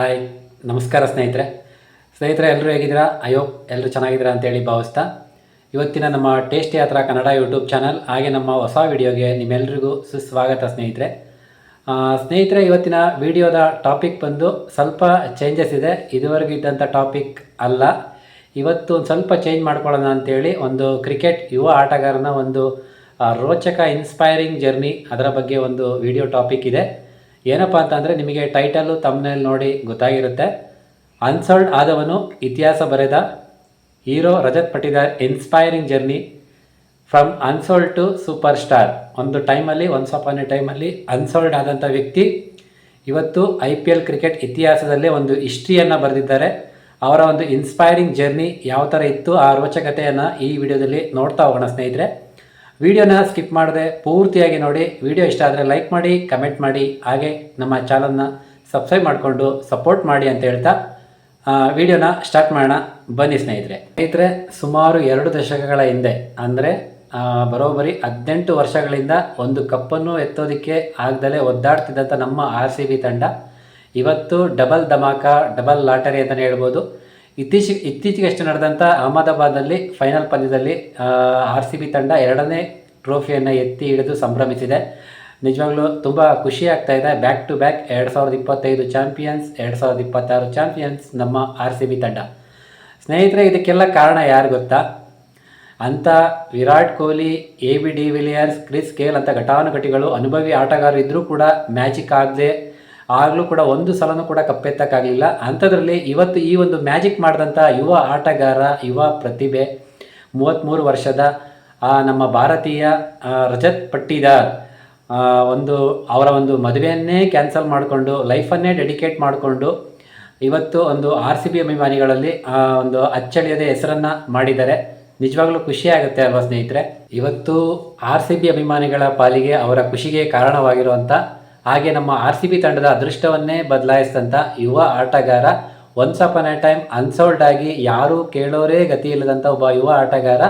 Hi, ನಮಸ್ಕಾರ ಸ್ನೇಹಿತರೆ ಎಲ್ಲರೂ ಹೇಗಿದ್ದೀರಾ? ಅಯ್ಯೋ ಎಲ್ಲರೂ ಚೆನ್ನಾಗಿದ್ದೀರಾ ಅಂತೇಳಿ ಭಾವಿಸ್ತಾ ಇವತ್ತಿನ ನಮ್ಮ ಟೇಸ್ಟ್ ಯಾತ್ರಾ ಕನ್ನಡ ಯೂಟ್ಯೂಬ್ ಚಾನಲ್ ಹಾಗೆ ನಮ್ಮ ಹೊಸ ವಿಡಿಯೋಗೆ ನಿಮ್ಮೆಲ್ಲರಿಗೂ ಸುಸ್ವಾಗತ ಸ್ನೇಹಿತರೆ ಇವತ್ತಿನ ವಿಡಿಯೋದ ಟಾಪಿಕ್ ಬಂದು ಸ್ವಲ್ಪ ಚೇಂಜಸ್ ಇದೆ. ಇದುವರೆಗೂ ಇದ್ದಂಥ ಟಾಪಿಕ್ ಅಲ್ಲ. ಇವತ್ತು ಒಂದು ಸ್ವಲ್ಪ ಚೇಂಜ್ ಮಾಡ್ಕೊಳ್ಳೋಣ ಅಂತೇಳಿ ಒಂದು ಕ್ರಿಕೆಟ್ ಯುವ ಆಟಗಾರನ ಒಂದು ರೋಚಕ ಇನ್ಸ್ಪೈರಿಂಗ್ ಜರ್ನಿ ಅದರ ಬಗ್ಗೆ ಒಂದು ವಿಡಿಯೋ ಟಾಪಿಕ್ ಇದೆ. ಏನಪ್ಪ ಅಂತಂದರೆ ನಿಮಗೆ ಟೈಟಲು ತಮ್ನೇಲ್ ನೋಡಿ ಗೊತ್ತಾಗಿರುತ್ತೆ. ಅನ್ಸೋಲ್ಡ್ ಆದವನು ಇತಿಹಾಸ ಬರೆದ hero Rajat Patidar inspiring journey from unsold to super star. Once upon a ಟೈಮಲ್ಲಿ ಅನ್ಸೋಲ್ಡ್ ಆದಂಥ ವ್ಯಕ್ತಿ ಇವತ್ತು IPL ಕ್ರಿಕೆಟ್ ಇತಿಹಾಸದಲ್ಲೇ ಒಂದು ಹಿಸ್ಟ್ರಿಯನ್ನು ಬರೆದಿದ್ದಾರೆ. ಅವರ ಒಂದು ಇನ್ಸ್ಪೈರಿಂಗ್ ಜರ್ನಿ ಯಾವ ಥರ ಇತ್ತು ಆ ರೋಚಕತೆಯನ್ನು ಈ ವಿಡಿಯೋದಲ್ಲಿ ನೋಡ್ತಾ ಹೋಗೋಣ ಸ್ನೇಹಿತರೆ. ವಿಡಿಯೋನ ಸ್ಕಿಪ್ ಮಾಡದೆ ಪೂರ್ತಿಯಾಗಿ ನೋಡಿ. ವಿಡಿಯೋ ಇಷ್ಟ ಆದರೆ ಲೈಕ್ ಮಾಡಿ, ಕಮೆಂಟ್ ಮಾಡಿ, ಹಾಗೆ ನಮ್ಮ ಚಾನಲ್ನ ಸಬ್ಸ್ಕ್ರೈಬ್ ಮಾಡಿಕೊಂಡು ಸಪೋರ್ಟ್ ಮಾಡಿ ಅಂತ ಹೇಳ್ತಾ ವಿಡಿಯೋನ ಸ್ಟಾರ್ಟ್ ಮಾಡೋಣ ಬನ್ನಿ ಸ್ನೇಹಿತರೆ. ಸುಮಾರು 2 ದಶಕಗಳ ಹಿಂದೆ ಅಂದರೆ ಬರೋಬ್ಬರಿ 18 ವರ್ಷಗಳಿಂದ ಒಂದು ಕಪ್ಪನ್ನು ಎತ್ತೋದಕ್ಕೆ ಆಗದಲ್ಲೇ ಒದ್ದಾಡ್ತಿದ್ದಂಥ ನಮ್ಮ RCB ತಂಡ ಇವತ್ತು ಡಬಲ್ ಧಮಾಕ, ಡಬಲ್ ಲಾಟರಿ ಅಂತಲೇ ಹೇಳ್ಬೋದು. ಇತ್ತೀಚೆಗಷ್ಟೇ ನಡೆದಂಥ ಅಹಮದಾಬಾದ್ನಲ್ಲಿ ಫೈನಲ್ ಪಂದ್ಯದಲ್ಲಿ RCB ತಂಡ 2ನೇ ಟ್ರೋಫಿಯನ್ನು ಎತ್ತಿ ಹಿಡಿದು ಸಂಭ್ರಮಿಸಿದೆ. ನಿಜವಾಗ್ಲೂ ತುಂಬ ಖುಷಿ ಆಗ್ತಾ ಇದೆ. Back to back 2025 champions, 2026 champions ನಮ್ಮ RCB ತಂಡ. ಸ್ನೇಹಿತರೆ, ಇದಕ್ಕೆಲ್ಲ ಕಾರಣ ಯಾರು ಗೊತ್ತಾ? ಅಂಥ Virat Kohli, AB de Villiers, Chris Gayle ಅಂತ ಘಟಾನುಘಟಿಗಳು ಅನುಭವಿ ಆಟಗಾರರು ಇದ್ದರೂ ಕೂಡ ಮ್ಯಾಜಿಕ್ ಆಗದೆ ಆಗಲೂ ಕೂಡ ಒಂದು ಸಲನೂ ಕೂಡ ಕಪ್ಪೆತ್ತಕ್ಕಾಗಲಿಲ್ಲ. ಅಂಥದ್ರಲ್ಲಿ ಇವತ್ತು ಈ ಒಂದು ಮ್ಯಾಜಿಕ್ ಮಾಡಿದಂಥ ಯುವ ಆಟಗಾರ, ಯುವ ಪ್ರತಿಭೆ 33 ವರ್ಷದ ನಮ್ಮ ಭಾರತೀಯ ರಜತ್ ಪಟ್ಟಿದಾರ್ ಅವರ ಒಂದು ಮದುವೆಯನ್ನೇ ಕ್ಯಾನ್ಸಲ್ ಮಾಡಿಕೊಂಡು ಲೈಫನ್ನೇ ಡೆಡಿಕೇಟ್ ಮಾಡಿಕೊಂಡು ಇವತ್ತು ಒಂದು RCB ಅಭಿಮಾನಿಗಳಲ್ಲಿ ಒಂದು ಅಚ್ಚಳಿಯದ ಹೆಸರನ್ನು ಮಾಡಿದ್ದಾರೆ. ನಿಜವಾಗ್ಲೂ ಖುಷಿ ಆಗುತ್ತೆ ಅಲ್ವಾ ಸ್ನೇಹಿತರೆ? ಇವತ್ತು RCB ಅಭಿಮಾನಿಗಳ ಪಾಲಿಗೆ ಅವರ ಖುಷಿಗೆ ಕಾರಣವಾಗಿರುವಂಥ ಹಾಗೆ ನಮ್ಮ RCB ತಂಡದ ಅದೃಷ್ಟವನ್ನೇ ಬದಲಾಯಿಸಿದಂಥ ಯುವ ಆಟಗಾರ, once upon A time unsold ಆಗಿ ಯಾರೂ ಕೇಳೋರೇ ಗತಿ ಇಲ್ಲದಂಥ ಒಬ್ಬ ಯುವ ಆಟಗಾರ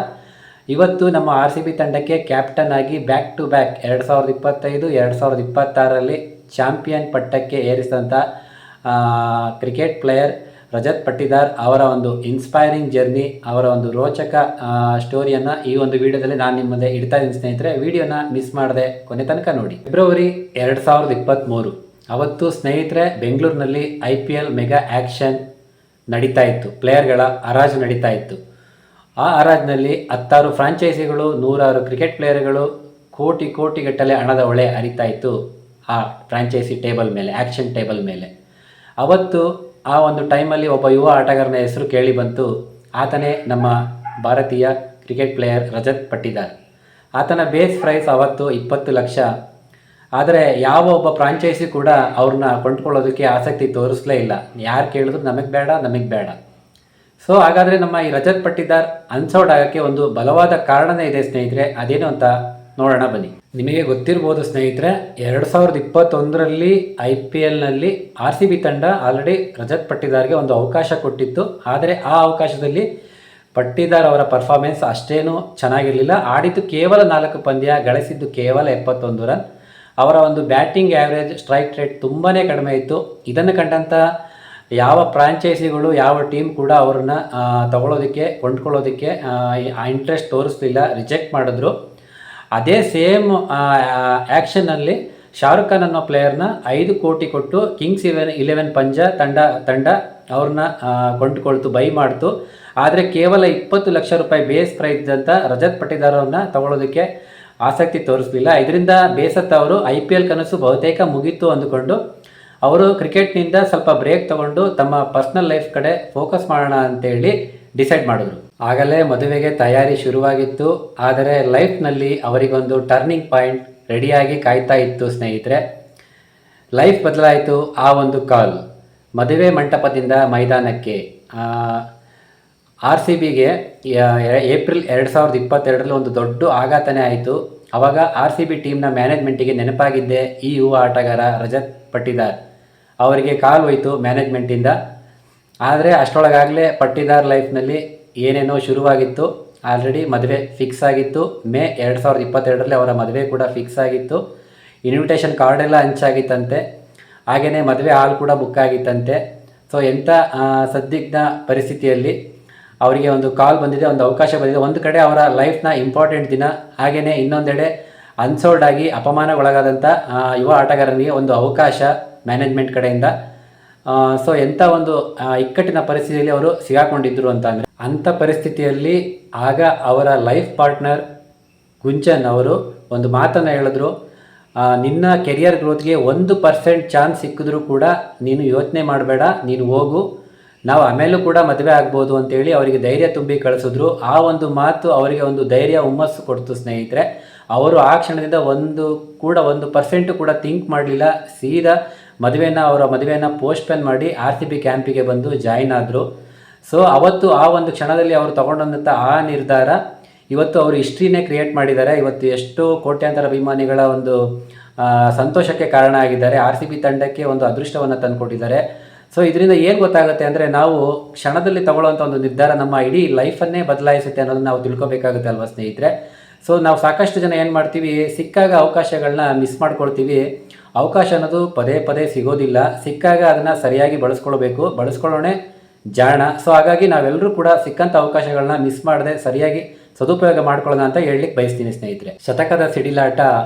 ಇವತ್ತು ನಮ್ಮ RCB ತಂಡಕ್ಕೆ ಕ್ಯಾಪ್ಟನ್ ಆಗಿ ಬ್ಯಾಕ್ ಟು ಬ್ಯಾಕ್ 2025, 2026ರಲ್ಲಿ ಚಾಂಪಿಯನ್ ಪಟ್ಟಕ್ಕೆ ಏರಿಸಿದಂಥ ಕ್ರಿಕೆಟ್ ಪ್ಲೇಯರ್ ರಜತ್ ಪಟ್ಟಿದಾರ್ ಅವರ ಒಂದು ಇನ್ಸ್ಪೈರಿಂಗ್ ಜರ್ನಿ, ಅವರ ಒಂದು ರೋಚಕ ಸ್ಟೋರಿಯನ್ನು ಈ ಒಂದು ವಿಡಿಯೋದಲ್ಲಿ ನಾನು ನಿಮ್ಮ ಮುಂದೆ ಇಡ್ತಾ ಇದ್ದೀನಿ ಸ್ನೇಹಿತರೆ. ವಿಡಿಯೋನ ಮಿಸ್ ಮಾಡದೆ ಕೊನೆ ತನಕ ನೋಡಿ. ಫೆಬ್ರವರಿ 2023 ಅವತ್ತು ಸ್ನೇಹಿತರೆ ಬೆಂಗಳೂರಿನಲ್ಲಿ IPL ಮೆಗಾ ಆ್ಯಕ್ಷನ್ ನಡೀತಾ ಇತ್ತು. ಪ್ಲೇಯರ್ಗಳ ಹರಾಜು ನಡೀತಾ ಇತ್ತು. ಆ ಹರಾಜಿನಲ್ಲಿ 16 ಫ್ರಾಂಚೈಸಿಗಳು, 106 ಕ್ರಿಕೆಟ್ ಪ್ಲೇಯರ್ಗಳು, ಕೋಟಿಗಟ್ಟಲೆ ಹಣದ ಹೊಳೆ ಹರಿತಾ ಇತ್ತು ಆ ಫ್ರಾಂಚೈಸಿ ಟೇಬಲ್ ಮೇಲೆ, ಆ್ಯಕ್ಷನ್ ಟೇಬಲ್ ಮೇಲೆ. ಅವತ್ತು ಆ ಒಂದು ಟೈಮಲ್ಲಿ ಒಬ್ಬ ಯುವ ಆಟಗಾರನ ಹೆಸರು ಕೇಳಿ ಬಂತು. ಆತನೇ ನಮ್ಮ ಭಾರತೀಯ ಕ್ರಿಕೆಟ್ ಪ್ಲೇಯರ್ ರಜತ್ ಪಟ್ಟಿದಾರ್. ಆತನ ಬೇಸ್ ಪ್ರೈಸ್ ಅವತ್ತು 20 ಲಕ್ಷ. ಆದರೆ ಯಾವ ಒಬ್ಬ ಫ್ರಾಂಚೈಸಿ ಕೂಡ ಅವ್ರನ್ನ ಕೊಂಡ್ಕೊಳ್ಳೋದಕ್ಕೆ ಆಸಕ್ತಿ ತೋರಿಸಲೇ ಇಲ್ಲ. ಯಾರು ಕೇಳಿದ್ರು ನಮಗೆ ಬೇಡ. ಸೊ ಹಾಗಾದರೆ ನಮ್ಮ ಈ ರಜತ್ ಪಟ್ಟಿದಾರ್ ಅನ್ಸೌಡ್ ಆಗೋಕ್ಕೆ ಒಂದು ಬಲವಾದ ಕಾರಣನೇ ಇದೆ ಸ್ನೇಹಿತರೆ. ಅದೇನು ಅಂತ ನೋಡೋಣ ಬನ್ನಿ. ನಿಮಗೆ ಗೊತ್ತಿರ್ಬೋದು ಸ್ನೇಹಿತರೆ, 2021ರಲ್ಲಿ IPLನಲ್ಲಿ RCB ತಂಡ ಆಲ್ರೆಡಿ ರಜತ್ ಪಟ್ಟಿದಾರ್ಗೆ ಒಂದು ಅವಕಾಶ ಕೊಟ್ಟಿತ್ತು. ಆದರೆ ಆ ಅವಕಾಶದಲ್ಲಿ ಪಟ್ಟಿದಾರ್ ಅವರ ಪರ್ಫಾರ್ಮೆನ್ಸ್ ಅಷ್ಟೇನೂ ಚೆನ್ನಾಗಿರಲಿಲ್ಲ. ಆಡಿದ್ದು ಕೇವಲ 4 ಪಂದ್ಯ, ಗಳಿಸಿದ್ದು ಕೇವಲ 71 ರನ್. ಅವರ ಒಂದು ಬ್ಯಾಟಿಂಗ್ ಆ್ಯಾವ್ರೇಜ್, ಸ್ಟ್ರೈಕ್ ರೇಟ್ ತುಂಬಾ ಕಡಿಮೆ ಇತ್ತು. ಇದನ್ನು ಕಂಡಂಥ ಯಾವ ಫ್ರಾಂಚೈಸಿಗಳು, ಯಾವ ಟೀಮ್ ಕೂಡ ಅವ್ರನ್ನ ಕೊಂಡ್ಕೊಳ್ಳೋದಕ್ಕೆ ಇಂಟ್ರೆಸ್ಟ್ ತೋರಿಸಲಿಲ್ಲ, ರಿಜೆಕ್ಟ್ ಮಾಡಿದ್ರು. ಅದೇ ಸೇಮ್ ಆ್ಯಕ್ಷನ್ನಲ್ಲಿ ಶಾರುಖ್ ಖಾನ್ ಅನ್ನೋ ಪ್ಲೇಯರ್ನ 5 ಕೋಟಿ ಕೊಟ್ಟು ಕಿಂಗ್ಸ್ 11 ಪಂಜಾಬ್ ತಂಡ ಅವ್ರನ್ನ ಕೊಂಡುಕೊಳ್ತು, ಬೈ ಮಾಡ್ತು. ಆದರೆ ಕೇವಲ 20 ಲಕ್ಷ ರೂಪಾಯಿ ಬೇಸ್ ಪ್ರೈಸ್ ಅಂತ ರಜತ್ ಪಟ್ಟಿದಾರ್ ಅವ್ರನ್ನ ತಗೊಳ್ಳೋದಕ್ಕೆ ಆಸಕ್ತಿ ತೋರಿಸಲಿಲ್ಲ. ಇದರಿಂದ ಬೇಸತ್ತ ಅವರು IPL ಕನಸು ಬಹುತೇಕ ಮುಗೀತು ಅಂದುಕೊಂಡು ಅವರು ಕ್ರಿಕೆಟ್ನಿಂದ ಸ್ವಲ್ಪ ಬ್ರೇಕ್ ತಗೊಂಡು ತಮ್ಮ ಪರ್ಸ್ನಲ್ ಲೈಫ್ ಕಡೆ ಫೋಕಸ್ ಮಾಡೋಣ ಅಂತೇಳಿ ಡಿಸೈಡ್ ಮಾಡಿದ್ರು. ಆಗಲೇ ಮದುವೆಗೆ ತಯಾರಿ ಶುರುವಾಗಿತ್ತು. ಆದರೆ ಲೈಫ್ನಲ್ಲಿ ಅವರಿಗೊಂದು ಟರ್ನಿಂಗ್ ಪಾಯಿಂಟ್ ರೆಡಿಯಾಗಿ ಕಾಯ್ತಾ ಇತ್ತು ಸ್ನೇಹಿತರೆ. ಲೈಫ್ ಬದಲಾಯಿತು. ಆ ಒಂದು ಕಾಲ್ ಮದುವೆ ಮಂಟಪದಿಂದ ಮೈದಾನಕ್ಕೆ. RCBಗೆ ಏಪ್ರಿಲ್ 2022ರಲ್ಲಿ ಒಂದು ದೊಡ್ಡ ಆಘಾತನೇ ಆಯಿತು. ಆವಾಗ RCB ಟೀಮ್ನ ಮ್ಯಾನೇಜ್ಮೆಂಟಿಗೆ ನೆನಪಾಗಿದ್ದೆ ಈ ಯುವ ಆಟಗಾರ ರಜತ್ ಪಟ್ಟಿದಾರ್. ಅವರಿಗೆ ಕಾಲ್ ಹೋಯಿತು ಮ್ಯಾನೇಜ್ಮೆಂಟಿಂದ. ಆದರೆ ಅಷ್ಟರೊಳಗಾಗಲೇ ಪಟ್ಟಿದಾರ್ ಲೈಫ್ನಲ್ಲಿ ಏನೇನೋ ಶುರುವಾಗಿತ್ತು. ಆಲ್ರೆಡಿ ಮದುವೆ ಫಿಕ್ಸ್ ಆಗಿತ್ತು. ಮೇ 2022ರಲ್ಲಿ ಅವರ ಮದುವೆ ಕೂಡ ಫಿಕ್ಸ್ ಆಗಿತ್ತು. ಇನ್ವಿಟೇಷನ್ ಕಾರ್ಡೆಲ್ಲ ಹಂಚಾಗಿತ್ತಂತೆ. ಹಾಗೆಯೇ ಮದುವೆ ಹಾಲ್ ಕೂಡ ಬುಕ್ ಆಗಿತ್ತಂತೆ. ಸೊ ಎಂಥ ಸದ್ದಿಗ್ಧ ಪರಿಸ್ಥಿತಿಯಲ್ಲಿ ಅವರಿಗೆ ಒಂದು ಕಾಲ್ ಬಂದಿದೆ, ಒಂದು ಅವಕಾಶ ಬಂದಿದೆ. ಒಂದು ಕಡೆ ಅವರ ಲೈಫ್ನ ಇಂಪಾರ್ಟೆಂಟ್ ದಿನ, ಹಾಗೆಯೇ ಇನ್ನೊಂದೆಡೆ ಅನ್ಸೋಲ್ಡ್ ಆಗಿ ಅಪಮಾನಗೊಳಗಾದಂಥ ಯುವ ಆಟಗಾರನಿಗೆ ಒಂದು ಅವಕಾಶ ಮ್ಯಾನೇಜ್ಮೆಂಟ್ ಕಡೆಯಿಂದ. ಸೊ ಎಂಥ ಒಂದು ಇಕ್ಕಟ್ಟಿನ ಪರಿಸ್ಥಿತಿಯಲ್ಲಿ ಅವರು ಸಿಗಾಕೊಂಡಿದ್ದರು ಅಂತ ಅಂದರೆ, ಅಂಥ ಪರಿಸ್ಥಿತಿಯಲ್ಲಿ ಆಗ ಅವರ ಲೈಫ್ ಪಾರ್ಟ್ನರ್ ಗುಂಚನ್ ಅವರು ಒಂದು ಮಾತನ್ನು ಹೇಳಿದ್ರು, ನಿನ್ನ ಕೆರಿಯರ್ ಗ್ರೋತ್ಗೆ 1% ಚಾನ್ಸ್ ಸಿಕ್ಕಿದ್ರೂ ಕೂಡ ನೀನು ಯೋಚನೆ ಮಾಡಬೇಡ, ನೀನು ಹೋಗು, ನಾವು ಆಮೇಲೂ ಕೂಡ ಮದುವೆ ಆಗ್ಬೋದು ಅಂತೇಳಿ ಅವರಿಗೆ ಧೈರ್ಯ ತುಂಬಿ ಕಳಿಸಿದ್ರು. ಆ ಒಂದು ಮಾತು ಅವರಿಗೆ ಒಂದು ಧೈರ್ಯ ಹುಮ್ಮಸ್ಸು ಕೊಡ್ತು ಸ್ನೇಹಿತರೆ. ಅವರು ಆ ಕ್ಷಣದಿಂದ 1% ಕೂಡ ಥಿಂಕ್ ಮಾಡಲಿಲ್ಲ, ಸೀದಾ ಅವರ ಮದುವೆಯನ್ನು ಪೋಸ್ಟ್ಪೋನ್ ಮಾಡಿ RCB ಕ್ಯಾಂಪಿಗೆ ಬಂದು ಜಾಯಿನ್ ಆದರು. ಸೊ ಅವತ್ತು ಆ ಒಂದು ಕ್ಷಣದಲ್ಲಿ ಅವರು ತಗೊಂಡಂಥ ಆ ನಿರ್ಧಾರ ಇವತ್ತು ಅವರು ಹಿಸ್ಟ್ರಿನೇ ಕ್ರಿಯೇಟ್ ಮಾಡಿದ್ದಾರೆ. ಇವತ್ತು ಎಷ್ಟೋ ಕೋಟ್ಯಾಂತರ ಅಭಿಮಾನಿಗಳ ಒಂದು ಸಂತೋಷಕ್ಕೆ ಕಾರಣ ಆಗಿದ್ದಾರೆ. RCB ತಂಡಕ್ಕೆ ಒಂದು ಅದೃಷ್ಟವನ್ನು ತಂದುಕೊಟ್ಟಿದ್ದಾರೆ. ಸೊ ಇದರಿಂದ ಏನು ಗೊತ್ತಾಗುತ್ತೆ ಅಂದರೆ, ನಾವು ಕ್ಷಣದಲ್ಲಿ ತಗೊಳ್ಳುವಂಥ ಒಂದು ನಿರ್ಧಾರ ನಮ್ಮ ಇಡೀ ಲೈಫನ್ನೇ ಬದಲಾಯಿಸುತ್ತೆ ಅನ್ನೋದನ್ನು ನಾವು ತಿಳ್ಕೊಬೇಕಾಗುತ್ತೆ ಅಲ್ವಾ ಸ್ನೇಹಿತರೆ. ಸೊ ನಾವು ಸಾಕಷ್ಟು ಜನ ಏನು ಮಾಡ್ತೀವಿ, ಸಿಕ್ಕಾಗ ಅವಕಾಶಗಳನ್ನ ಮಿಸ್ ಮಾಡ್ಕೊಳ್ತೀವಿ. ಅವಕಾಶ ಅನ್ನೋದು ಪದೇ ಪದೇ ಸಿಗೋದಿಲ್ಲ. ಸಿಕ್ಕಾಗ ಅದನ್ನು ಸರಿಯಾಗಿ ಬಳಸ್ಕೊಳ್ಳೋಣೆ ಜಾಣ. ಸೊ ಹಾಗಾಗಿ ನಾವೆಲ್ಲರೂ ಕೂಡ ಸಿಕ್ಕಂಥ ಅವಕಾಶಗಳನ್ನ ಮಿಸ್ ಮಾಡದೆ ಸರಿಯಾಗಿ ಸದುಪಯೋಗ ಮಾಡ್ಕೊಳ್ಳೋಣ ಅಂತ ಹೇಳಲಿಕ್ಕೆ ಬಯಸ್ತೀನಿ ಸ್ನೇಹಿತರೆ. ಶತಕದ ಸಿಡಿಲಾಟ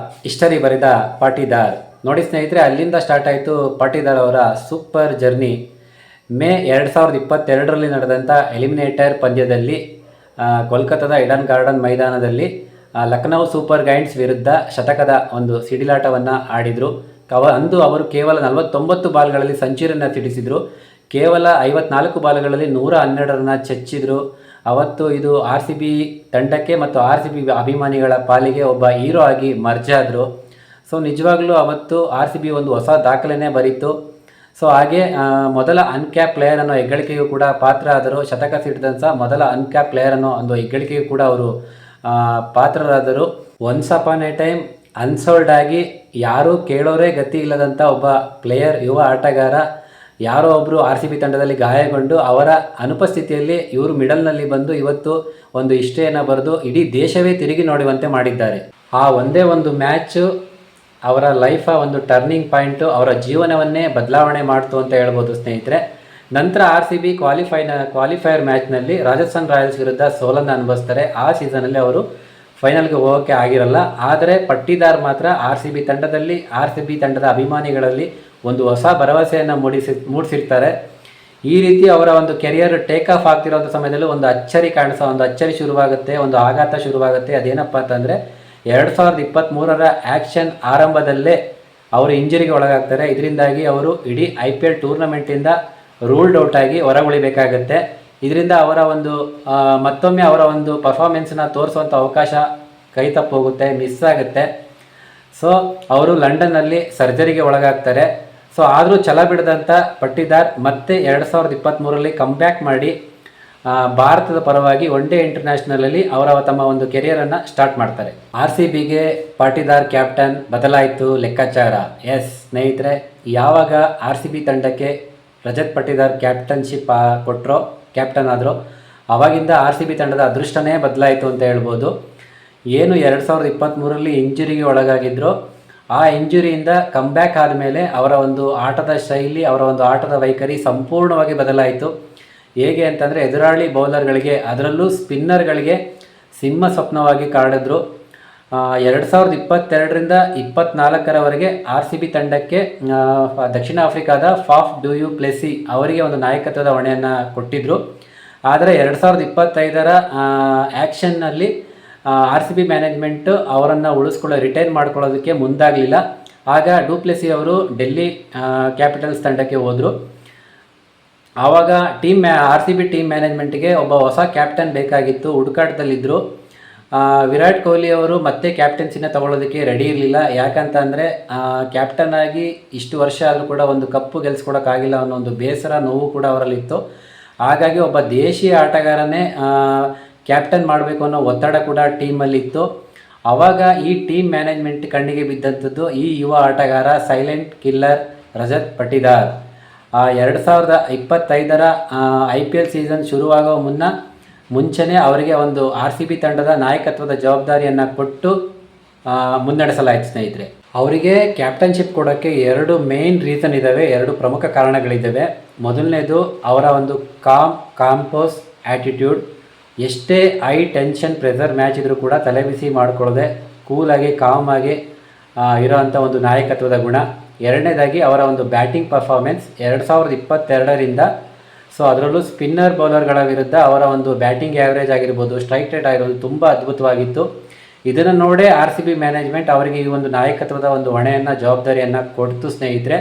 ಹಿಸ್ಟರಿ ಬರೆದ ಪಾಟೀದಾರ್. ನೋಡಿ ಸ್ನೇಹಿತರೆ, ಅಲ್ಲಿಂದ ಸ್ಟಾರ್ಟ್ ಆಯಿತು ಪಾಟೀದಾರ್ ಅವರ ಸೂಪರ್ ಜರ್ನಿ. ಮೇ 2022ರಲ್ಲಿ ನಡೆದಂಥ ಎಲಿಮಿನೇಟರ್ ಪಂದ್ಯದಲ್ಲಿ ಕೋಲ್ಕತ್ತಾದ ಈಡನ್ ಗಾರ್ಡನ್ ಮೈದಾನದಲ್ಲಿ ಲಕ್ನೌ ಸೂಪರ್ ಗೈಂಟ್ಸ್ ವಿರುದ್ಧ ಶತಕದ ಒಂದು ಸಿಡಿಲಾಟವನ್ನು ಆಡಿದರು. ಅಂದು ಅವರು ಕೇವಲ 49 ಬಾಲ್ಗಳಲ್ಲಿ ಸೆಂಚುರಿಯನ್ನು ಸಿಡಿಸಿದರು. ಕೇವಲ 54 ಬಾಲ್ಗಳಲ್ಲಿ 112 ರನ್ನ ಚಚ್ಚಿದ್ರು. ಅವತ್ತು ಇದು RCB ತಂಡಕ್ಕೆ ಮತ್ತು RCB ಅಭಿಮಾನಿಗಳ ಪಾಲಿಗೆ ಒಬ್ಬ ಹೀರೋ ಆಗಿ ಮರ್ಜ್ ಆದರು. ಸೊ ನಿಜವಾಗ್ಲೂ ಅವತ್ತು RCB ಒಂದು ಹೊಸ ದಾಖಲೆನೇ ಬರೀತು. ಸೊ ಹಾಗೆ ಮೊದಲ ಅನ್ಕ್ಯಾಪ್ ಪ್ಲೇಯರ್ ಅನ್ನೋ ಹೆಗ್ಗಳಿಕೆಗೂ ಕೂಡ ಪಾತ್ರ ಆದರು. ಶತಕ ಸಿಡಿದಂಥ ಮೊದಲ ಅನ್ಕ್ಯಾಪ್ ಪ್ಲೇಯರ್ ಅನ್ನೋ ಒಂದು ಹೆಗ್ಗಳಿಕೆಗೂ ಕೂಡ ಅವರು ಪಾತ್ರರಾದರು. Once upon A time unsold ಆಗಿ ಯಾರೂ ಕೇಳೋರೇ ಗತಿ ಇಲ್ಲದಂಥ ಒಬ್ಬ ಪ್ಲೇಯರ್, ಯುವ ಆಟಗಾರ, ಯಾರೋ ಒಬ್ಬರು RCB ತಂಡದಲ್ಲಿ ಗಾಯಗೊಂಡು ಅವರ ಅನುಪಸ್ಥಿತಿಯಲ್ಲಿ ಇವರು ಮಿಡಲ್ನಲ್ಲಿ ಬಂದು ಇವತ್ತು ಒಂದು ಹಿಸ್ಟ್ರಿಯನ್ನು ಬರೆದು ಇಡೀ ದೇಶವೇ ತಿರುಗಿ ನೋಡುವಂತೆ ಮಾಡಿದ್ದಾರೆ. ಆ ಒಂದೇ ಒಂದು ಮ್ಯಾಚು ಅವರ ಲೈಫ ಒಂದು ಟರ್ನಿಂಗ್ ಪಾಯಿಂಟು, ಅವರ ಜೀವನವನ್ನೇ ಬದಲಾವಣೆ ಮಾಡ್ತು ಅಂತ ಹೇಳ್ಬೋದು ಸ್ನೇಹಿತರೆ. ನಂತರ RCB ಕ್ವಾಲಿಫೈಯರ್ ಮ್ಯಾಚ್ನಲ್ಲಿ ರಾಜಸ್ಥಾನ್ ರಾಯಲ್ಸ್ ವಿರುದ್ಧ ಸೋಲನ್ನು ಅನುಭವಿಸ್ತಾರೆ. ಆ ಸೀಸನಲ್ಲಿ ಅವರು ಫೈನಲ್ಗೆ ಹೋಗೋಕ್ಕೆ ಆಗಿರಲ್ಲ. ಆದರೆ ಪಟ್ಟಿದಾರ್ ಮಾತ್ರ RCB ತಂಡದ ಅಭಿಮಾನಿಗಳಲ್ಲಿ ಒಂದು ಹೊಸ ಭರವಸೆಯನ್ನು ಮೂಡಿಸಿರ್ತಾರೆ. ಈ ರೀತಿ ಅವರ ಒಂದು ಕೆರಿಯರ್ ಟೇಕ್ ಆಫ್ ಆಗ್ತಿರೋಂಥ ಸಮಯದಲ್ಲೂ ಒಂದು ಅಚ್ಚರಿ ಶುರುವಾಗುತ್ತೆ, ಒಂದು ಆಘಾತ ಶುರುವಾಗುತ್ತೆ. ಅದೇನಪ್ಪ ಅಂತಂದರೆ 2023ರ ಆ್ಯಕ್ಷನ್ ಆರಂಭದಲ್ಲೇ ಅವರು ಇಂಜರಿಗೆ ಒಳಗಾಗ್ತಾರೆ. ಇದರಿಂದಾಗಿ ಅವರು ಇಡೀ IPL ಟೂರ್ನಮೆಂಟಿಂದ ರೂಲ್ಡ್ ಔಟ್ ಆಗಿ ಹೊರಗುಳಿಬೇಕಾಗತ್ತೆ. ಇದರಿಂದ ಅವರ ಒಂದು ಮತ್ತೊಮ್ಮೆ ಅವರ ಒಂದು ಪರ್ಫಾರ್ಮೆನ್ಸನ್ನ ತೋರಿಸುವಂಥ ಅವಕಾಶ ಕೈ ತಪ್ಪೋಗುತ್ತೆ, ಮಿಸ್ ಆಗುತ್ತೆ. ಸೊ ಅವರು ಲಂಡನ್ನಲ್ಲಿ ಸರ್ಜರಿಗೆ ಒಳಗಾಗ್ತಾರೆ. ಸೊ ಆದರೂ ಛಲ ಬಿಡದಂಥ ಪಟ್ಟಿದಾರ್ ಮತ್ತೆ 2023ರಲ್ಲಿ ಕಮ್ಬ್ಯಾಕ್ ಮಾಡಿ ಭಾರತದ ಪರವಾಗಿ ಒನ್ ಡೇ ಇಂಟರ್ನ್ಯಾಷನಲಲ್ಲಿ ತಮ್ಮ ಒಂದು ಕೆರಿಯರನ್ನು ಸ್ಟಾರ್ಟ್ ಮಾಡ್ತಾರೆ. RCBಗೆ ಪಾಟೀದಾರ್ ಕ್ಯಾಪ್ಟನ್ ಬದಲಾಯಿತು ಲೆಕ್ಕಾಚಾರ. ಎಸ್ ಸ್ನೇಹಿತರೆ, ಯಾವಾಗ RCB ತಂಡಕ್ಕೆ ರಜತ್ ಪಟ್ಟಿದಾರ್ ಕ್ಯಾಪ್ಟನ್ ಆದರೂ ಆವಾಗಿಂದ RCB ತಂಡದ ಅದೃಷ್ಟನೇ ಬದಲಾಯಿತು ಅಂತ ಹೇಳ್ಬೋದು. ಏನು 2023ರಲ್ಲಿ ಇಂಜುರಿಗೆ ಒಳಗಾಗಿದ್ರು, ಆ ಇಂಜುರಿಯಿಂದ ಕಮ್ಬ್ಯಾಕ್ ಆದಮೇಲೆ ಅವರ ಒಂದು ಆಟದ ಶೈಲಿ, ಅವರ ಒಂದು ಆಟದ ವೈಖರಿ ಸಂಪೂರ್ಣವಾಗಿ ಬದಲಾಯಿತು. ಹೇಗೆ ಅಂತಂದರೆ, ಎದುರಾಳಿ ಬೌಲರ್ಗಳಿಗೆ, ಅದರಲ್ಲೂ ಸ್ಪಿನ್ನರ್ಗಳಿಗೆ ಸಿಂಹ ಸ್ವಪ್ನವಾಗಿ ಕಾಡಿದ್ರು. 2022ರಿಂದ 24ರವರೆಗೆ RCB ತಂಡಕ್ಕೆ ದಕ್ಷಿಣ ಆಫ್ರಿಕಾದ ಫಾಫ್ ಡು ಪ್ಲೆಸಿ ಅವರಿಗೆ ಒಂದು ನಾಯಕತ್ವದ ಹೊಣೆಯನ್ನು ಕೊಟ್ಟಿದ್ದರು. ಆದರೆ 2025ರ ಆ್ಯಕ್ಷನ್ನಲ್ಲಿ RCB ಮ್ಯಾನೇಜ್ಮೆಂಟು ಅವರನ್ನು ರಿಟೈನ್ ಮಾಡ್ಕೊಳ್ಳೋದಕ್ಕೆ ಮುಂದಾಗಲಿಲ್ಲ. ಆಗ ಡು ಪ್ಲೆಸಿ ಅವರು ಡೆಲ್ಲಿ ಕ್ಯಾಪಿಟಲ್ಸ್ ತಂಡಕ್ಕೆ ಹೋದರು. ಆವಾಗ RCB ಟೀಮ್ ಮ್ಯಾನೇಜ್ಮೆಂಟ್ಗೆ ಒಬ್ಬ ಹೊಸ ಕ್ಯಾಪ್ಟನ್ ಬೇಕಾಗಿತ್ತು, ಹುಡುಕಾಟದಲ್ಲಿದ್ದರು. ವಿರಾಟ್ ಕೊಹ್ಲಿ ಅವರು ಮತ್ತೆ ಕ್ಯಾಪ್ಟನ್ಸಿನ ತಗೊಳ್ಳೋದಕ್ಕೆ ರೆಡಿ ಇರಲಿಲ್ಲ. ಯಾಕಂತ ಅಂದರೆ ಕ್ಯಾಪ್ಟನ್ ಆಗಿ ಇಷ್ಟು ವರ್ಷ ಆದರೂ ಕೂಡ ಒಂದು ಕಪ್ಪು ಗೆಲ್ಸ್ಕೊಡೋಕ್ಕಾಗಿಲ್ಲ ಅನ್ನೋ ಒಂದು ಬೇಸರ, ನೋವು ಕೂಡ ಅವರಲ್ಲಿತ್ತು. ಹಾಗಾಗಿ ಒಬ್ಬ ದೇಶೀಯ ಆಟಗಾರನೇ ಕ್ಯಾಪ್ಟನ್ ಮಾಡಬೇಕು ಅನ್ನೋ ಒತ್ತಡ ಕೂಡ ಟೀಮಲ್ಲಿತ್ತು. ಆವಾಗ ಈ ಟೀಮ್ ಮ್ಯಾನೇಜ್ಮೆಂಟ್ ಕಣ್ಣಿಗೆ ಬಿದ್ದಂಥದ್ದು ಈ ಯುವ ಆಟಗಾರ ಸೈಲೆಂಟ್ ಕಿಲ್ಲರ್ ರಜತ್ ಪಟ್ಟಿದಾರ್. 2025ರ IPL ಸೀಸನ್ ಶುರುವಾಗೋ ಮುಂಚೆನೇ ಅವರಿಗೆ ಒಂದು RCB ತಂಡದ ನಾಯಕತ್ವದ ಜವಾಬ್ದಾರಿಯನ್ನು ಕೊಟ್ಟು ಮುನ್ನಡೆಸಲಾಯಿತು ಸ್ನೇಹಿತರೆ. ಅವರಿಗೆ ಕ್ಯಾಪ್ಟನ್ಶಿಪ್ ಕೊಡೋಕ್ಕೆ 2 ಮೇನ್ ರೀಸನ್ ಇದ್ದಾವೆ, 2 ಪ್ರಮುಖ ಕಾರಣಗಳಿದ್ದಾವೆ. ಮೊದಲನೇದು ಅವರ ಒಂದು ಕಾಂಪೋಸ್ ಆ್ಯಟಿಟ್ಯೂಡ್. ಎಷ್ಟೇ ಹೈ ಟೆನ್ಷನ್ ಪ್ರೆಷರ್ ಮ್ಯಾಚ್ ಇದ್ದರೂ ಕೂಡ ತಲೆಬಿಸಿ ಮಾಡಿಕೊಳ್ಳದೆ ಕೂಲಾಗಿ ಕಾಮಾಗಿ ಇರೋವಂಥ ಒಂದು ನಾಯಕತ್ವದ ಗುಣ. ಎರಡನೇದಾಗಿ ಅವರ ಒಂದು ಬ್ಯಾಟಿಂಗ್ ಪರ್ಫಾರ್ಮೆನ್ಸ್ 2022ರಿಂದ ಸೊ ಅದರಲ್ಲೂ ಸ್ಪಿನ್ನರ್ ಬೌಲರ್ಗಳ ವಿರುದ್ಧ ಅವರ ಒಂದು ಬ್ಯಾಟಿಂಗ್ ಆ್ಯಾವ್ರೇಜ್ ಆಗಿರ್ಬೋದು, ಸ್ಟ್ರೈಕ್ ರೇಟ್ ಆಗಿರೋದು ತುಂಬ ಅದ್ಭುತವಾಗಿತ್ತು. ಇದನ್ನು ನೋಡೇ RCB ಮ್ಯಾನೇಜ್ಮೆಂಟ್ ಅವರಿಗೆ ಈ ಒಂದು ನಾಯಕತ್ವದ ಒಂದು ಹೊಣೆಯನ್ನು, ಜವಾಬ್ದಾರಿಯನ್ನು ಕೊಡ್ತು ಸ್ನೇಹಿತರೆ.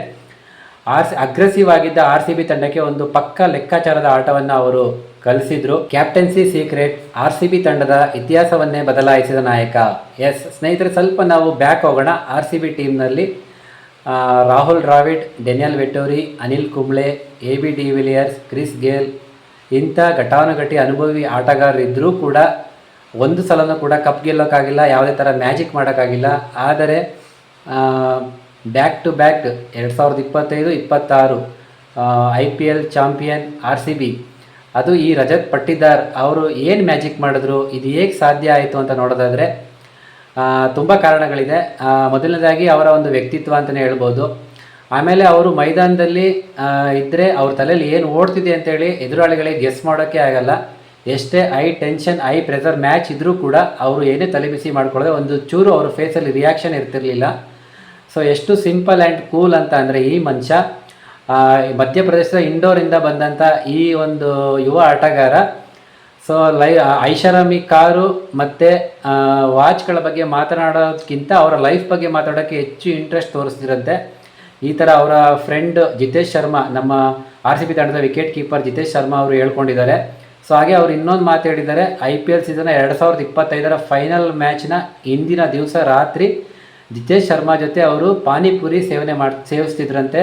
ಅಗ್ರೆಸಿವ್ ಆಗಿದ್ದ RCB ತಂಡಕ್ಕೆ ಒಂದು ಪಕ್ಕ ಲೆಕ್ಕಾಚಾರದ ಆಟವನ್ನು ಅವರು ಕಲಿಸಿದ್ರು. ಕ್ಯಾಪ್ಟನ್ಸಿ ಸೀಕ್ರೆಟ್, RCB ತಂಡದ ಇತಿಹಾಸವನ್ನೇ ಬದಲಾಯಿಸಿದ ನಾಯಕ. ಎಸ್ ಸ್ನೇಹಿತರೆ, ಸ್ವಲ್ಪ ನಾವು ಬ್ಯಾಕ್ ಹೋಗೋಣ. RCB ಟೀಮ್ನಲ್ಲಿ Rahul Dravid, Daniel Vettori, Anil Kumble, AB de Villiers, Chris Gayle ಇಂಥ ಘಟಾನುಘಟಿ ಅನುಭವಿ ಆಟಗಾರರಿದ್ದರೂ ಕೂಡ ಒಂದು ಸಲನೂ ಕೂಡ ಕಪ್ ಗೆಲ್ಲೋಕ್ಕಾಗಿಲ್ಲ, ಯಾವುದೇ ಥರ ಮ್ಯಾಜಿಕ್ ಮಾಡೋಕ್ಕಾಗಿಲ್ಲ. ಆದರೆ back to back 2025-26 IPL champion RCB, ಅದು ಈ ರಜತ್ ಪಟ್ಟಿದಾರ್ ಅವರು ಏನು ಮ್ಯಾಜಿಕ್ ಮಾಡಿದ್ರು, ಇದು ಹೇಗೆ ಸಾಧ್ಯ ಆಯಿತು ಅಂತ ನೋಡೋದಾದರೆ ತುಂಬ ಕಾರಣಗಳಿದೆ. ಮೊದಲನೇದಾಗಿ ಅವರ ಒಂದು ವ್ಯಕ್ತಿತ್ವ ಅಂತಲೇ ಹೇಳ್ಬೋದು. ಆಮೇಲೆ ಅವರು ಮೈದಾನದಲ್ಲಿ ಇದ್ದರೆ ಅವ್ರ ತಲೆಯಲ್ಲಿ ಏನು ಓಡ್ತಿದೆ ಅಂತೇಳಿ ಎದುರಾಳಿಗಳಿಗೆ ಗೆಸ್ ಮಾಡೋಕ್ಕೆ ಆಗಲ್ಲ. ಎಷ್ಟೇ high tension, high pressure match ಇದ್ದರೂ ಕೂಡ ಅವರು ಏನೇ ತಲೆಬಿಸಿ ಮಾಡ್ಕೊಳ್ಳೋದೆ ಒಂದು ಚೂರು ಅವ್ರ ಫೇಸಲ್ಲಿ ರಿಯಾಕ್ಷನ್ ಇರ್ತಿರಲಿಲ್ಲ. ಸೊ ಎಷ್ಟು ಸಿಂಪಲ್ ಆ್ಯಂಡ್ ಕೂಲ್ ಅಂತ ಅಂದರೆ ಈ ಮನುಷ್ಯ ಮಧ್ಯಪ್ರದೇಶದ ಇಂಡೋರಿಂದ ಬಂದಂಥ ಈ ಒಂದು ಯುವ ಆಟಗಾರ ಸೊ ಐಷಾರಾಮಿ ಕಾರು ಮತ್ತು ವಾಚ್ಗಳ ಬಗ್ಗೆ ಮಾತನಾಡೋದಕ್ಕಿಂತ ಅವರ ಲೈಫ್ ಬಗ್ಗೆ ಮಾತಾಡೋಕ್ಕೆ ಹೆಚ್ಚು ಇಂಟ್ರೆಸ್ಟ್ ತೋರಿಸ್ತಿರಂತೆ. ಈ ಥರ ಅವರ ಫ್ರೆಂಡ್ ಜಿತೇಶ್ ಶರ್ಮಾ, ನಮ್ಮ RCB ತಂಡದ ವಿಕೆಟ್ ಕೀಪರ್ ಜಿತೇಶ್ ಶರ್ಮಾ ಅವರು ಹೇಳ್ಕೊಂಡಿದ್ದಾರೆ. ಸೊ ಹಾಗೆ ಅವರು ಇನ್ನೊಂದು ಮಾತು ಹೇಳಿದ್ದಾರೆ, IPL ಸೀಸನ್ 2025 ಫೈನಲ್ ಮ್ಯಾಚ್ನ ಹಿಂದಿನ ದಿವಸ ರಾತ್ರಿ ಜಿತೇಶ್ ಶರ್ಮಾ ಜೊತೆ ಅವರು ಪಾನಿಪುರಿ ಸೇವಿಸ್ತಿದ್ರಂತೆ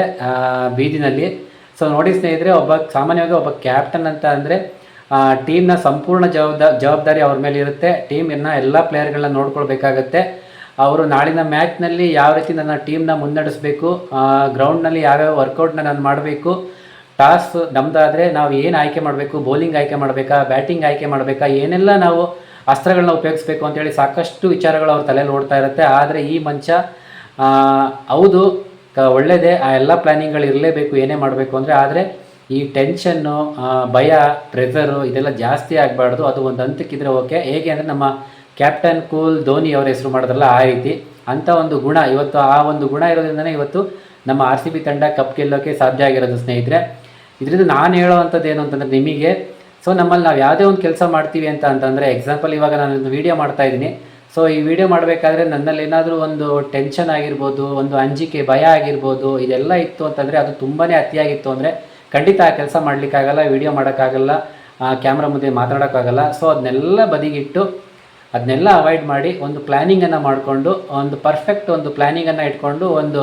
ಬೀದಿನಲ್ಲಿ. ಸೊ ನೋಡಿ ಸ್ನೇಹಿತರೆ, ಸಾಮಾನ್ಯವಾಗಿ ಒಬ್ಬ ಕ್ಯಾಪ್ಟನ್ ಅಂತ ಅಂದರೆ ಟೀಮ್ನ ಸಂಪೂರ್ಣ ಜವಾಬ್ದಾರಿ ಅವ್ರ ಮೇಲೆ ಇರುತ್ತೆ. ಟೀಮನ್ನು ಎಲ್ಲ ಪ್ಲೇಯರ್ಗಳನ್ನ ನೋಡ್ಕೊಳ್ಬೇಕಾಗತ್ತೆ. ಅವರು ನಾಳಿನ ಮ್ಯಾಚ್ನಲ್ಲಿ ಯಾವ ರೀತಿ ನನ್ನ ಟೀಮ್ನ ಮುನ್ನಡೆಸಬೇಕು, ಗ್ರೌಂಡ್ನಲ್ಲಿ ಯಾವ್ಯಾವ ವರ್ಕೌಟ್ನ ನಾನು ಮಾಡಬೇಕು, ಟಾಸ್ ನಮ್ಮದಾದರೆ ನಾವು ಏನು ಆಯ್ಕೆ ಮಾಡಬೇಕು, ಬೌಲಿಂಗ್ ಆಯ್ಕೆ ಮಾಡಬೇಕಾ, ಬ್ಯಾಟಿಂಗ್ ಆಯ್ಕೆ ಮಾಡಬೇಕಾ, ಏನೆಲ್ಲ ನಾವು ಅಸ್ತ್ರಗಳನ್ನ ಉಪಯೋಗಿಸ್ಬೇಕು ಅಂತೇಳಿ ಸಾಕಷ್ಟು ವಿಚಾರಗಳು ಅವ್ರ ತಲೆಯಲ್ಲಿ ಓಡ್ತಾ ಇರುತ್ತೆ. ಆದರೆ ಈ ಮನುಷ್ಯ ಹೌದು ಒಳ್ಳೆಯದೇ, ಆ ಎಲ್ಲ ಪ್ಲ್ಯಾನಿಂಗ್ಗಳು ಇರಲೇಬೇಕು ಏನೇ ಮಾಡಬೇಕು ಅಂದರೆ. ಆದರೆ ಈ ಟೆನ್ಷನ್ನು, ಭಯ, ಪ್ರೆಷರು ಇದೆಲ್ಲ ಜಾಸ್ತಿ ಆಗಬಾರ್ದು. ಅದು ಒಂದು ಹಂತಕ್ಕಿದ್ರೆ ಓಕೆ. ಹೇಗೆ ಅಂದರೆ ನಮ್ಮ ಕ್ಯಾಪ್ಟನ್ ಕೂಲ್ ಧೋನಿ ಅವ್ರ ಹೆಸರು ಮಾಡಿದ್ರಲ್ಲ ಆ ರೀತಿ ಅಂಥ ಒಂದು ಗುಣ ಇವತ್ತು, ಆ ಒಂದು ಗುಣ ಇರೋದ್ರಿಂದನೇ ಇವತ್ತು ನಮ್ಮ RCB ತಂಡ ಕಪ್ ಗೆಲ್ಲೋಕ್ಕೆ ಸಾಧ್ಯ ಆಗಿರೋದು ಸ್ನೇಹಿತರೆ. ಇದರಿಂದ ನಾನು ಹೇಳೋವಂಥದ್ದು ಏನು ಅಂತಂದರೆ ನಿಮಗೆ, ಸೊ ನಮ್ಮಲ್ಲಿ ನಾವು ಯಾವುದೇ ಒಂದು ಕೆಲಸ ಮಾಡ್ತೀವಿ ಅಂತಂದರೆ, ಎಕ್ಸಾಂಪಲ್ ಇವಾಗ ನಾನು ಒಂದು ವೀಡಿಯೋ ಮಾಡ್ತಾಯಿದ್ದೀನಿ. ಸೊ ಈ ವಿಡಿಯೋ ಮಾಡಬೇಕಾದ್ರೆ ನನ್ನಲ್ಲಿ ಏನಾದರೂ ಒಂದು ಟೆನ್ಷನ್ ಆಗಿರ್ಬೋದು, ಒಂದು ಅಂಜಿಕೆ, ಭಯ ಆಗಿರ್ಬೋದು, ಇದೆಲ್ಲ ಇತ್ತು ಅಂತಂದರೆ, ಅದು ತುಂಬಾ ಅತಿಯಾಗಿತ್ತು ಅಂದರೆ ಖಂಡಿತ ಆ ಕೆಲಸ ಮಾಡಲಿಕ್ಕಾಗಲ್ಲ, ವಿಡಿಯೋ ಮಾಡೋಕ್ಕಾಗಲ್ಲ, ಕ್ಯಾಮ್ರಾ ಮುಂದೆ ಮಾತಾಡೋಕ್ಕಾಗಲ್ಲ. ಸೊ ಅದನ್ನೆಲ್ಲ ಬದಿಗಿಟ್ಟು ಅದನ್ನೆಲ್ಲ ಅವಾಯ್ಡ್ ಮಾಡಿ ಒಂದು ಪ್ಲ್ಯಾನಿಂಗನ್ನು ಮಾಡಿಕೊಂಡು, ಒಂದು ಪರ್ಫೆಕ್ಟ್ ಒಂದು ಪ್ಲ್ಯಾನಿಂಗನ್ನು ಇಟ್ಕೊಂಡು ಒಂದು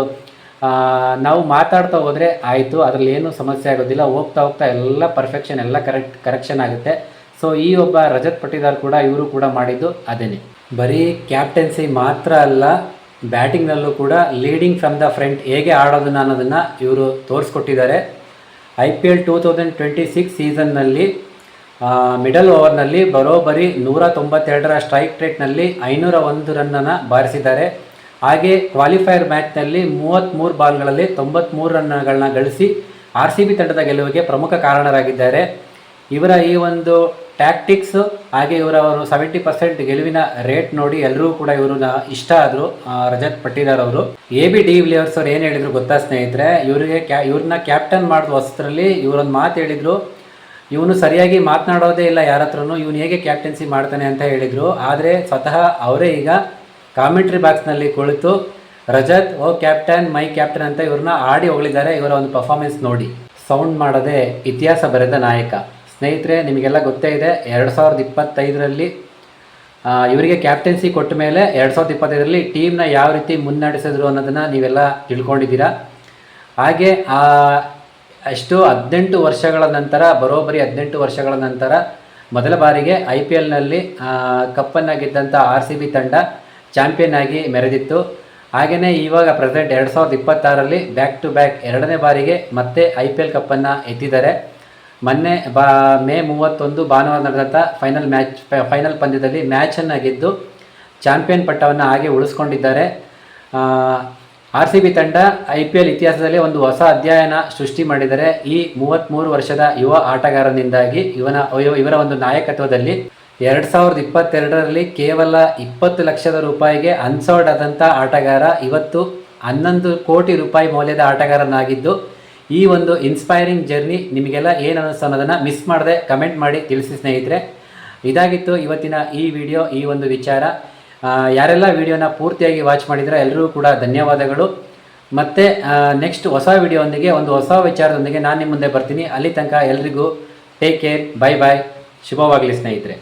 ನಾವು ಮಾತಾಡ್ತಾ ಹೋದರೆ ಆಯಿತು, ಅದರಲ್ಲಿ ಏನೂ ಸಮಸ್ಯೆ ಆಗೋದಿಲ್ಲ. ಹೋಗ್ತಾ ಹೋಗ್ತಾ ಎಲ್ಲ ಪರ್ಫೆಕ್ಷನ್, ಎಲ್ಲ ಕರೆಕ್ಷನ್ ಆಗುತ್ತೆ. ಸೊ ಈ ಒಬ್ಬ ರಜತ್ ಪಟ್ಟಿದಾರ್ ಕೂಡ ಇವರು ಕೂಡ ಮಾಡಿದ್ದು ಅದೇನೆ. ಬರೀ ಕ್ಯಾಪ್ಟನ್ಸಿ ಮಾತ್ರ ಅಲ್ಲ, ಬ್ಯಾಟಿಂಗ್ನಲ್ಲೂ ಕೂಡ ಲೀಡಿಂಗ್ ಫ್ರಮ್ ದ ಫ್ರಂಟ್ ಹೇಗೆ ಆಡೋದನ್ನ ಅನ್ನೋದನ್ನು ಇವರು ತೋರಿಸ್ಕೊಟ್ಟಿದ್ದಾರೆ. IPL 2026 ಸೀಸನ್ನಲ್ಲಿ ಮಿಡಲ್ ಓವರ್ನಲ್ಲಿ ಬರೋಬ್ಬರಿ 192ರ ಸ್ಟ್ರೈಕ್ ರೇಟ್ನಲ್ಲಿ 501 ರನ್ನನ್ನು ಬಾರಿಸಿದ್ದಾರೆ. ಹಾಗೆ ಕ್ವಾಲಿಫೈಯರ್ ಮ್ಯಾಚ್ನಲ್ಲಿ 33 ಬಾಲ್ಗಳಲ್ಲಿ 93 ರನ್ಗಳನ್ನ ಗಳಿಸಿ RCB ತಂಡದ ಗೆಲುವಿಗೆ ಪ್ರಮುಖ ಕಾರಣರಾಗಿದ್ದಾರೆ. ಇವರ ಈ ಒಂದು ಟ್ಯಾಕ್ಟಿಕ್ಸು ಹಾಗೆ ಇವರ 70% ಗೆಲುವಿನ ರೇಟ್ ನೋಡಿ ಎಲ್ಲರೂ ಕೂಡ ಇವ್ರನ್ನ ಇಷ್ಟ ಆದರು. ರಜತ್ ಪಟ್ಟಿದಾರ್ ಅವರು AB ಡಿ ವಿಲಿಯರ್ಸ್ ಅವ್ರು ಏನು ಹೇಳಿದರು ಗೊತ್ತಾ ಸ್ನೇಹಿತರೆ, ಇವ್ರನ್ನ ಕ್ಯಾಪ್ಟನ್ ಮಾಡಿದ ಹೊಸದ್ರಲ್ಲಿ ಇವರೊಂದು ಮಾತು ಹೇಳಿದರು, ಇವನು ಸರಿಯಾಗಿ ಮಾತನಾಡೋದೇ ಇಲ್ಲ ಯಾರ ಹತ್ರನೂ, ಇವನು ಹೇಗೆ ಕ್ಯಾಪ್ಟನ್ಸಿ ಮಾಡ್ತಾನೆ ಅಂತ ಹೇಳಿದರು. ಆದರೆ ಸ್ವತಃ ಅವರೇ ಈಗ ಕಾಮೆಂಟ್ರಿ ಬಾಕ್ಸ್ನಲ್ಲಿ ಕುಳಿತು ರಜತ್ ಓ ಕ್ಯಾಪ್ಟನ್, ಮೈ ಕ್ಯಾಪ್ಟನ್ ಅಂತ ಇವ್ರನ್ನ ಆಡಿ ಹೊಗಳಿದ್ದಾರೆ. ಇವರ ಒಂದು ಪರ್ಫಾರ್ಮೆನ್ಸ್ ನೋಡಿ. ಸೌಂಡ್ ಮಾಡದೆ ಇತಿಹಾಸ ಬರೆದ ನಾಯಕ. ಸ್ನೇಹಿತರೆ, ನಿಮಗೆಲ್ಲ ಗೊತ್ತೇ ಇದೆ, 2025ರಲ್ಲಿ ಇವರಿಗೆ ಕ್ಯಾಪ್ಟನ್ಸಿ ಕೊಟ್ಟ ಮೇಲೆ 2025ರಲ್ಲಿ ಟೀಮ್ನ ಯಾವ ರೀತಿ ಮುನ್ನಡೆಸಿದ್ರು ಅನ್ನೋದನ್ನು ನೀವೆಲ್ಲ ತಿಳ್ಕೊಂಡಿದ್ದೀರಾ. ಹಾಗೆ ಅಷ್ಟು 18 ವರ್ಷಗಳ ನಂತರ, ಬರೋಬ್ಬರಿ 18 ವರ್ಷಗಳ ನಂತರ ಮೊದಲ ಬಾರಿಗೆ IPLನಲ್ಲಿ ಕಪ್ಪನ್ನು ಗೆದ್ದಂಥ RCB ತಂಡ ಚಾಂಪಿಯನ್ ಆಗಿ ಮೆರೆದಿತ್ತು. ಹಾಗೆಯೇ ಇವಾಗ ಪ್ರೆಸೆಂಟ್ 2026ರಲ್ಲಿ ಬ್ಯಾಕ್ ಟು ಬ್ಯಾಕ್ ಎರಡನೇ ಬಾರಿಗೆ ಮತ್ತೆ IPL ಕಪ್ಪನ್ನು ಎತ್ತಿದ್ದಾರೆ. ಮೊನ್ನೆ ಮೇ 31 ಭಾನುವಾರ ನಡೆದಂಥ ಫೈನಲ್ ಪಂದ್ಯದಲ್ಲಿ ಮ್ಯಾಚನ್ನು ಗೆದ್ದು ಚಾಂಪಿಯನ್ ಪಟ್ಟವನ್ನು ಹಾಗೆ ಉಳಿಸ್ಕೊಂಡಿದ್ದಾರೆ. RCB ತಂಡ IPL ಇತಿಹಾಸದಲ್ಲಿ ಒಂದು ಹೊಸ ಅಧ್ಯಾಯನ ಸೃಷ್ಟಿ ಮಾಡಿದರೆ. ಈ 33 ವರ್ಷದ ಯುವ ಆಟಗಾರನಿಂದಾಗಿ ಇವರ ಒಂದು ನಾಯಕತ್ವದಲ್ಲಿ 2022ರಲ್ಲಿ ಕೇವಲ 20 ಲಕ್ಷದ ರೂಪಾಯಿಗೆ ಅನ್ಸರ್ಡ್ ಆದಂಥ ಆಟಗಾರ ಇವತ್ತು 11 ಕೋಟಿ ರೂಪಾಯಿ ಮೌಲ್ಯದ ಆಟಗಾರನಾಗಿದ್ದು, ಈ ಒಂದು ಇನ್ಸ್ಪೈರಿಂಗ್ ಜರ್ನಿ ನಿಮಗೆಲ್ಲ ಏನು ಅನ್ನಿಸ್ತು ಅನ್ನೋದನ್ನು ಮಿಸ್ ಮಾಡದೆ ಕಮೆಂಟ್ ಮಾಡಿ ತಿಳಿಸಿ ಸ್ನೇಹಿತರೆ. ಇದಾಗಿತ್ತು ಇವತ್ತಿನ ಈ ವಿಡಿಯೋ, ಈ ಒಂದು ವಿಚಾರ. ಯಾರೆಲ್ಲ ವಿಡಿಯೋನ ಪೂರ್ತಿಯಾಗಿ ವಾಚ್ ಮಾಡಿದ್ರೆ ಎಲ್ಲರಿಗೂ ಕೂಡ ಧನ್ಯವಾದಗಳು. ಮತ್ತು ನೆಕ್ಸ್ಟ್ ಹೊಸ ವಿಡಿಯೋದೊಂದಿಗೆ ಒಂದು ಹೊಸ ವಿಚಾರದೊಂದಿಗೆ ನಾನು ನಿಮ್ಮ ಮುಂದೆ ಬರ್ತೀನಿ. ಅಲ್ಲಿ ತನಕ ಎಲ್ರಿಗೂ ಟೇಕ್ ಕೇರ್, ಬೈ ಬಾಯ್, ಶುಭವಾಗಲಿ ಸ್ನೇಹಿತರೆ.